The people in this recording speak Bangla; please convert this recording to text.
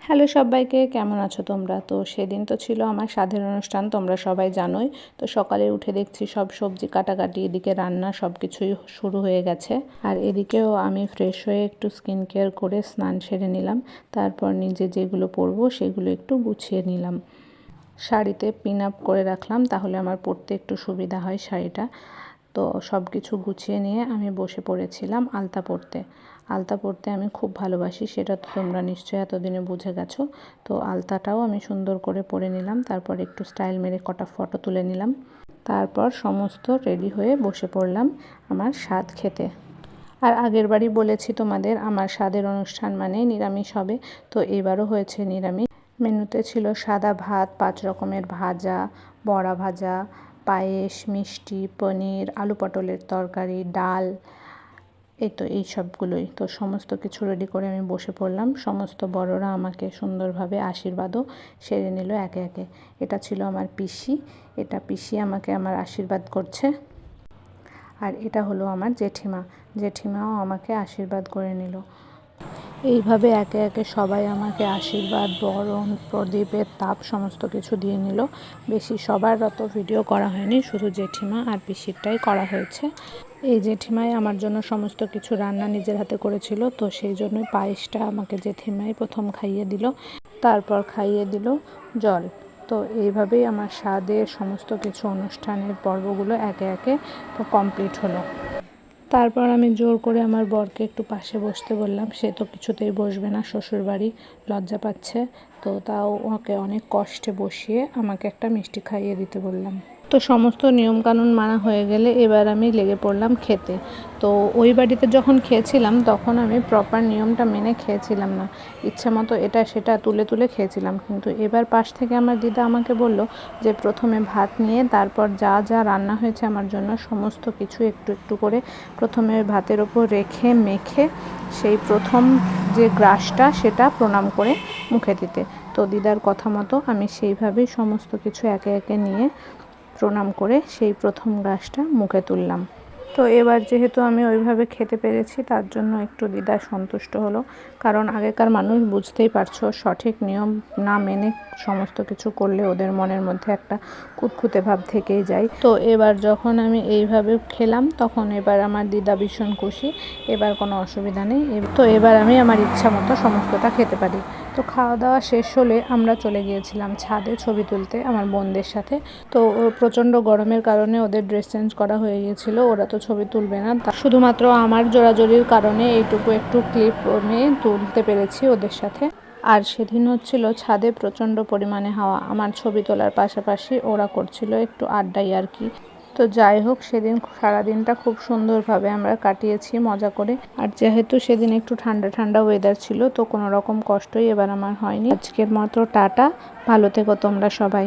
হ্যালো সবাইকে, কেমন আছো তোমরা? তো সেদিন তো ছিল আমার স্বাদের অনুষ্ঠান, তোমরা সবাই জানোই। তো সকালে উঠে দেখছি সব সবজি কাটাকাটি, এদিকে রান্না সব কিছুই শুরু হয়ে গেছে। আর এদিকেও আমি ফ্রেশ হয়ে একটু স্কিন কেয়ার করে স্নান সেরে নিলাম। তারপর নিজে যেগুলো পরবো সেগুলো একটু গুছিয়ে নিলাম। শাড়িতে পিন আপ করে রাখলাম, তাহলে আমার পরতে একটু সুবিধা হয় শাড়িটা। তো সব কিছু গুছিয়ে নিয়ে আমি বসে পড়েছিলাম আলতা পরতে। আলতা পরতে আমি খুব ভালোবাসি, সেটা তো তোমরা নিশ্চয়ই এতদিনে বুঝে গেছো। তো আলতাটাও আমি সুন্দর করে পরে নিলাম, তারপর একটু স্টাইল মেরে কটা ফটো তুলে নিলাম। তারপর সমস্ত রেডি হয়ে বসে পড়লাম আমার স্বাদ খেতে। আর আগের বারই বলেছি তোমাদের আমার স্বাদের অনুষ্ঠান মানে নিরামিষ হবে, তো এবারও হয়েছে নিরামিষ। মেনুতে ছিল সাদা ভাত, 5 রকমের ভাজা, বড়া ভাজা, পায়েস, মিষ্টি, পনির, আলু পটলের তরকারি, ডাল, এই সবগুলোই। তো সমস্ত কিছু রেডি করে আমি বসে পড়লাম। সমস্ত বড়রা আমাকে সুন্দরভাবে আশীর্বাদও সেরে নিল একে একে। এটা ছিল আমার পিসি, এটা পিসি আমাকে আমার আশীর্বাদ করছে। আর এটা হলো আমার জেঠিমা, জেঠিমাও আমাকে আশীর্বাদ করে নিল। এইভাবে একে একে সবাই আমাকে আশীর্বাদ, বরণ, প্রদীপের তাপ সমস্ত কিছু দিয়ে নিল। বেশি সবার অত ভিডিও করা হয়নি, শুধু জেঠিমা আর পিসিরটাই করা হয়েছে। এই জেঠিমাই আমার জন্য সমস্ত কিছু রান্না নিজের হাতে করেছিল, তো সেই জন্যই পায়েসটা আমাকে জেঠিমাই প্রথম খাইয়ে দিল, তারপর খাইয়ে দিল জল। তো এইভাবেই আমার স্বাদে সমস্ত কিছু অনুষ্ঠানের পর্বগুলো একে একে কমপ্লিট হলো। তারপর আমি জোর করে আমার বরকে একটু পাশে বসতে বললাম, সে তো কিছুতেই বসবে না, শ্বশুরবাড়ি, লজ্জা পাচ্ছে। তো তাও ওকে অনেক কষ্টে বসিয়ে আমাকে একটা মিষ্টি খাইয়ে দিতে বললাম। তো সমস্ত নিয়মকানুন মানা হয়ে গেলে এবার আমি লেগে পড়লাম খেতে। তো ওই বাড়িতে যখন খেয়েছিলাম তখন আমি প্রপার নিয়মটা মেনে খেয়েছিলাম না, ইচ্ছা মতো এটা সেটা তুলে তুলে খেয়েছিলাম। কিন্তু এবার পাশ থেকে আমার দিদা আমাকে বলল যে প্রথমে ভাত নিয়ে তারপর যা যা রান্না হয়েছে আমার জন্য সমস্ত কিছু একটু একটু করে প্রথমে ভাতের ওপর রেখে মেখে সেই প্রথম যে গ্রাসটা সেটা প্রণাম করে মুখে দিতে। তো দিদার কথা মতো আমি সেইভাবেই সমস্ত কিছু একে একে নিয়ে প্রণাম করে সেই প্রথম গ্রাসটা মুখে তুললাম। তো এবার যেহেতু আমি ওইভাবে খেতে পেরেছি তার জন্য একটু দিদা সন্তুষ্ট হলো, কারণ আগেকার মানুষ বুঝতেই পারছো সঠিক নিয়ম না মেনে সমস্ত কিছু করলে ওদের মনের মধ্যে একটা খুঁতখুঁতে ভাব থেকেই যায়। তো এবার যখন আমি এইভাবে খেলাম তখন এবার আমার দিদা ভীষণ খুশি, এবার কোনো অসুবিধা নেই। তো এবার আমি আমার ইচ্ছা মতো সমস্তটা খেতে পারি। তো খাওয়া দাওয়া শেষ হলে আমরা চলে গিয়েছিলাম ছাদে ছবি তুলতে আমার বোনদের সাথে। তো প্রচণ্ড গরমের কারণে ওদের ড্রেস চেঞ্জ করা হয়ে গিয়েছিলো, ওরা তো ছবি তুলবে না, শুধুমাত্র আমার জোরাজোরির কারণে এইটুকু একটু ক্লিপ আমি তুলতে পেরেছি ওদের সাথে। আর সেদিন হচ্ছিল ছাদে প্রচণ্ড পরিমাণে হাওয়া, আমার ছবি তোলার পাশাপাশি ওরা করছিল একটু আড্ডাই আর কি। তো যাই হোক, সেদিন সারাদিনটা খুব সুন্দরভাবে আমরা কাটিয়েছি মজা করে। আর যেহেতু সেদিন একটু ঠান্ডা ঠান্ডা ওয়েদার ছিল, তো কোনো রকম কষ্টই এবার আমার হয়নি। আজকের মতো টাটা, ভালো থেকো তোমরা সবাই।